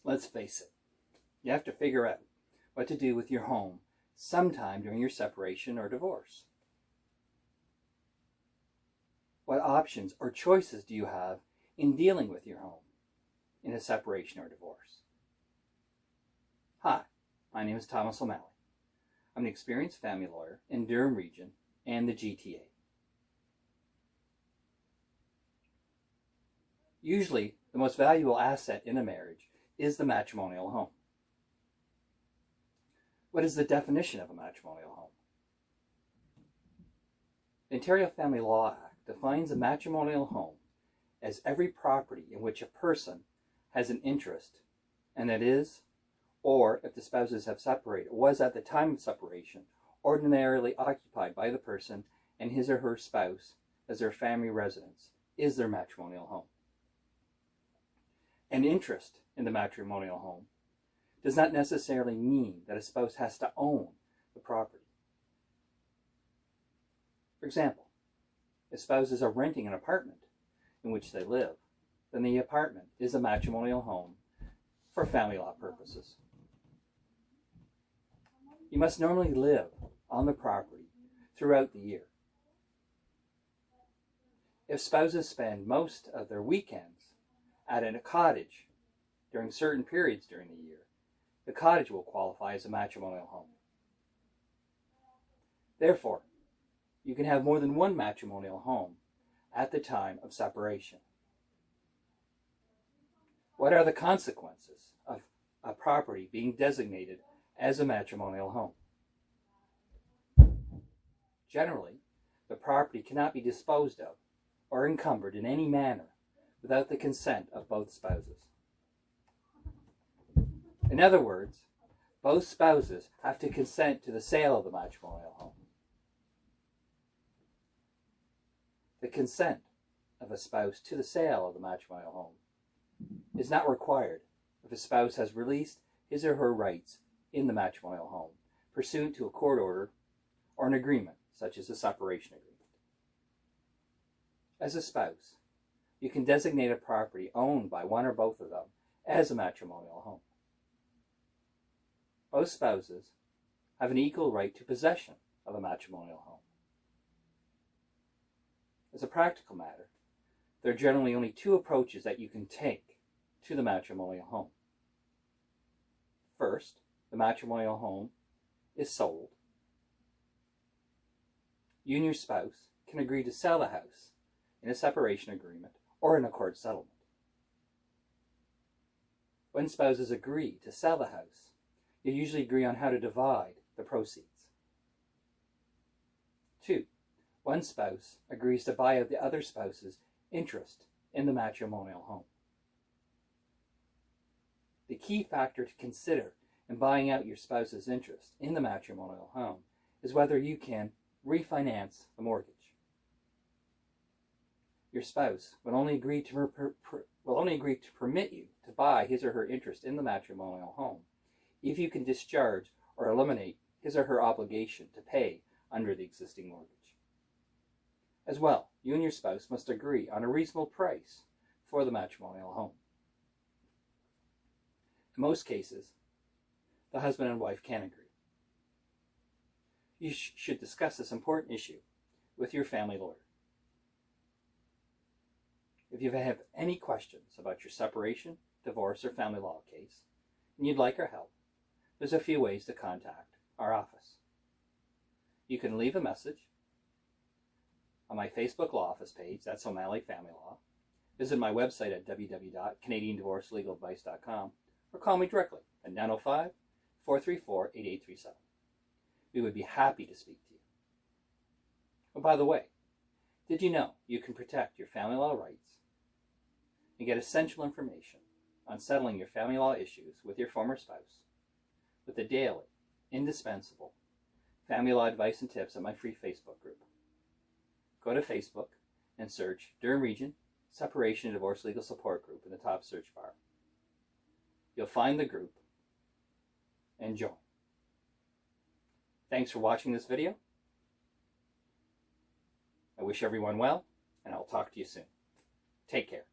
Let's face it, you have to figure out what to do with your home sometime during your separation or divorce. What options or choices do you have in dealing with your home in a separation or divorce? Hi, my name is Thomas O'Malley. I'm an experienced family lawyer in Durham region and the GTA. Usually, the most valuable asset in a marriage is the matrimonial home. What is the definition of a matrimonial home? The Ontario Family Law Act defines a matrimonial home as every property in which a person has an interest and that is, or if the spouses have separated, was at the time of separation, ordinarily occupied by the person and his or her spouse as their family residence, is their matrimonial home. An interest in the matrimonial home does not necessarily mean that a spouse has to own the property. For example, if spouses are renting an apartment in which they live, then the apartment is a matrimonial home for family law purposes. You must normally live on the property throughout the year. If spouses spend most of their weekends at a cottage during certain periods during the year, the cottage will qualify as a matrimonial home. Therefore, you can have more than one matrimonial home at the time of separation. What are the consequences of a property being designated as a matrimonial home? Generally, the property cannot be disposed of or encumbered in any manner without the consent of both spouses. In other words, both spouses have to consent to the sale of the matrimonial home. The consent of a spouse to the sale of the matrimonial home is not required if a spouse has released his or her rights in the matrimonial home pursuant to a court order or an agreement, such as a separation agreement. As a spouse, you can designate a property owned by one or both of them as a matrimonial home. Both spouses have an equal right to possession of a matrimonial home. As a practical matter, there are generally only two approaches that you can take to the matrimonial home. First, the matrimonial home is sold. You and your spouse can agree to sell the house in a separation agreement or in a court settlement. When spouses agree to sell the house, you usually agree on how to divide the proceeds. 2. One spouse agrees to buy out the other spouse's interest in the matrimonial home. The key factor to consider in buying out your spouse's interest in the matrimonial home is whether you can refinance the mortgage. Your spouse will only agree to permit you to buy his or her interest in the matrimonial home if you can discharge or eliminate his or her obligation to pay under the existing mortgage. As well, you and your spouse must agree on a reasonable price for the matrimonial home. In most cases, the husband and wife can agree. You should discuss this important issue with your family lawyer. If you have any questions about your separation, divorce, or family law case, and you'd like our help, there's a few ways to contact our office. You can leave a message on my Facebook Law Office page, that's O'Malley Family Law. Visit my website at www.canadiandivorcelegalaladvice.com or call me directly at 905-434-8837. We would be happy to speak to you. Oh, by the way, did you know you can protect your family law rights and get essential information on settling your family law issues with your former spouse with the daily, indispensable family law advice and tips on my free Facebook group? Go to Facebook and search Durham Region Separation and Divorce Legal Support Group in the top search bar. You'll find the group and join. Thanks for watching this video. I wish everyone well, and I'll talk to you soon. Take care.